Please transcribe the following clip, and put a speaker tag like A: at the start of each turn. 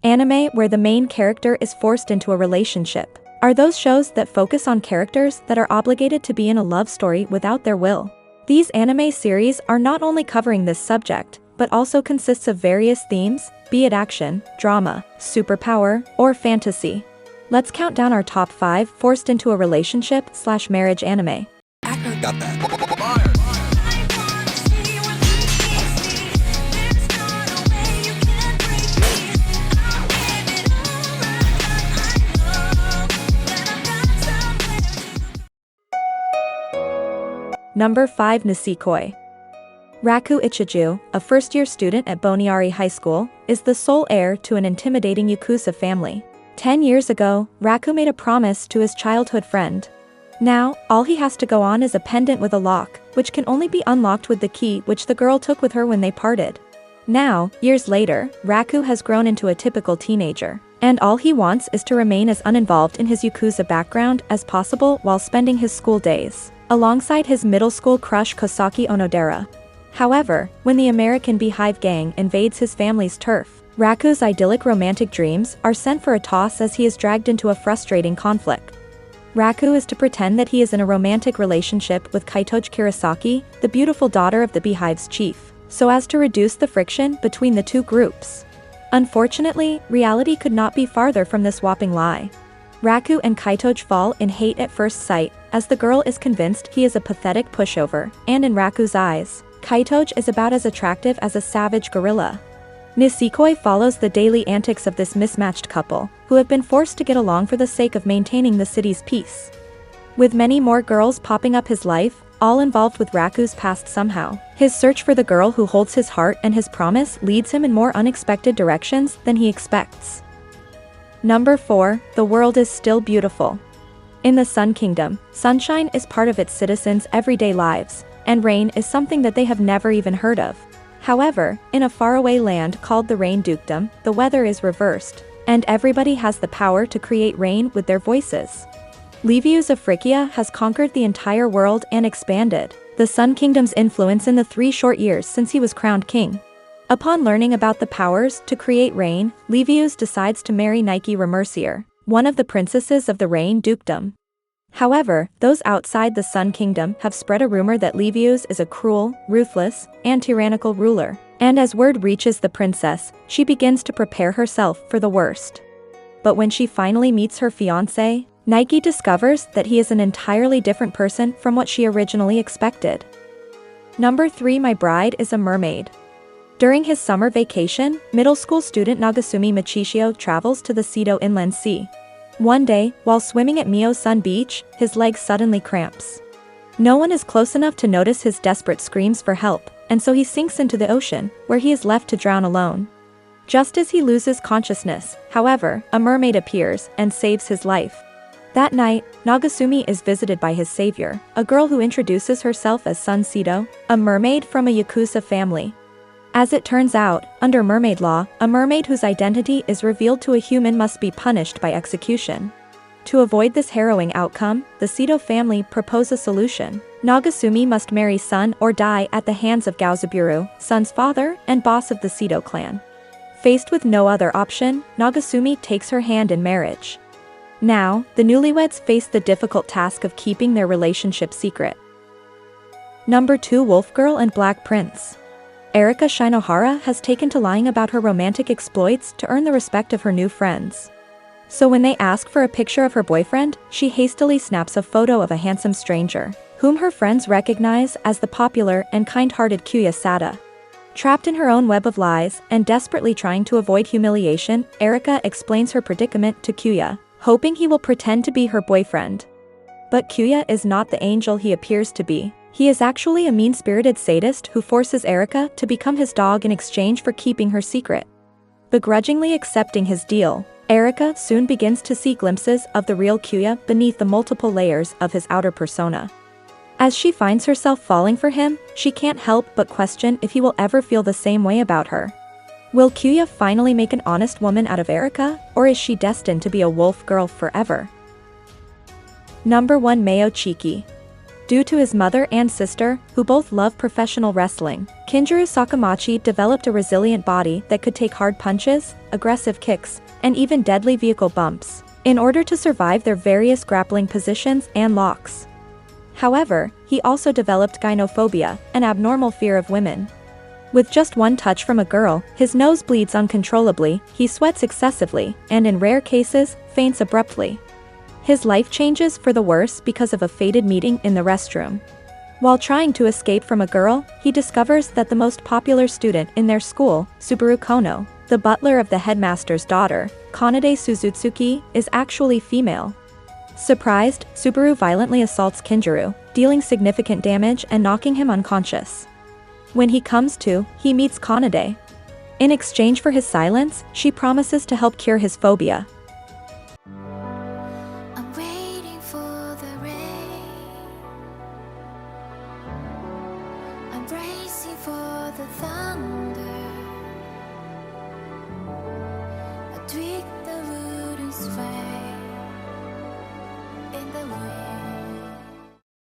A: Anime where the main character is forced into a relationship are those shows that focus on characters that are obligated to be in a love story without their will. These anime series are not only covering this subject, but also consists of various themes, be it action, drama, superpower, or fantasy. Let's count down our top 5 forced into a relationship/marriage anime.
B: Got that.
A: Number 5. Nisekoi. Raku Ichiju, a first-year student at Boniari High School, is the sole heir to an intimidating Yakuza family. 10 years ago, Raku made a promise to his childhood friend. Now, all he has to go on is a pendant with a lock, which can only be unlocked with the key which the girl took with her when they parted. Now, years later, Raku has grown into a typical teenager, and all he wants is to remain as uninvolved in his Yakuza background as possible while spending his school days alongside his middle school crush Kosaki Onodera. However, when the American Beehive gang invades his family's turf, Raku's idyllic romantic dreams are sent for a toss as he is dragged into a frustrating conflict. Raku is to pretend that he is in a romantic relationship with Kaitoji Kurosaki, the beautiful daughter of the Beehive's chief, so as to reduce the friction between the two groups. Unfortunately, reality could not be farther from this whopping lie. Raku and Kaitoji fall in hate at first sight, as the girl is convinced he is a pathetic pushover, and in Raku's eyes, Kaitoji is about as attractive as a savage gorilla. Nisekoi follows the daily antics of this mismatched couple, who have been forced to get along for the sake of maintaining the city's peace. With many more girls popping up his life, all involved with Raku's past somehow, his search for the girl who holds his heart and his promise leads him in more unexpected directions than he expects. Number 4. The world is still beautiful. In the Sun Kingdom, sunshine is part of its citizens' everyday lives, and rain is something that they have never even heard of. However, in a faraway land called the Rain Dukedom, the weather is reversed, and everybody has the power to create rain with their voices. Livius of Phrygia has conquered the entire world and expanded the Sun Kingdom's influence in the 3 short years since he was crowned king. Upon learning about the powers to create rain, Livius decides to marry Nike Remercier, one of the princesses of the Rain Dukedom. However, those outside the Sun Kingdom have spread a rumor that Livius is a cruel, ruthless, and tyrannical ruler, and as word reaches the princess, she begins to prepare herself for the worst. But when she finally meets her fiancé, Nike discovers that he is an entirely different person from what she originally expected. Number 3. My Bride is a Mermaid. During his summer vacation, middle school student Nagasumi Michishio travels to the Seto Inland Sea. One day, while swimming at Mio-sun Beach, his leg suddenly cramps. No one is close enough to notice his desperate screams for help, and so he sinks into the ocean, where he is left to drown alone. Just as he loses consciousness, however, a mermaid appears and saves his life. That night, Nagasumi is visited by his savior, a girl who introduces herself as Sun Seto, a mermaid from a Yakuza family. As it turns out, under mermaid law, a mermaid whose identity is revealed to a human must be punished by execution. To avoid this harrowing outcome, the Seto family propose a solution. Nagasumi must marry Sun or die at the hands of Gaozaburu, Sun's father and boss of the Seto clan. Faced with no other option, Nagasumi takes her hand in marriage. Now, the newlyweds face the difficult task of keeping their relationship secret. Number 2. Wolf Girl and Black Prince. Erika Shinohara has taken to lying about her romantic exploits to earn the respect of her new friends. So when they ask for a picture of her boyfriend, she hastily snaps a photo of a handsome stranger, whom her friends recognize as the popular and kind-hearted Kyuya Sada. Trapped in her own web of lies and desperately trying to avoid humiliation, Erika explains her predicament to Kyuya, hoping he will pretend to be her boyfriend. But Kyuya is not the angel he appears to be. He is actually a mean-spirited sadist who forces Erika to become his dog in exchange for keeping her secret. Begrudgingly accepting his deal, Erika soon begins to see glimpses of the real Kyuya beneath the multiple layers of his outer persona. As she finds herself falling for him, she can't help but question if he will ever feel the same way about her. Will Kyuya finally make an honest woman out of Erika, or is she destined to be a wolf girl forever? Number 1. Mayo Chiki. Due to his mother and sister, who both love professional wrestling, Kinjiro Sakamachi developed a resilient body that could take hard punches, aggressive kicks, and even deadly vehicle bumps, in order to survive their various grappling positions and locks. However, he also developed gynophobia, an abnormal fear of women. With just one touch from a girl, his nose bleeds uncontrollably, he sweats excessively, and in rare cases, faints abruptly. His life changes for the worse because of a fated meeting in the restroom. While trying to escape from a girl, he discovers that the most popular student in their school, Subaru Kono, the butler of the headmaster's daughter, Kanade Suzutsuki, is actually female. Surprised, Subaru violently assaults Kinjiro, dealing significant damage and knocking him unconscious. When he comes to, he meets Kanade. In exchange for his silence, she promises to help cure his phobia.
B: I'm waiting for the rain. I'm bracing for the thunder. I tweak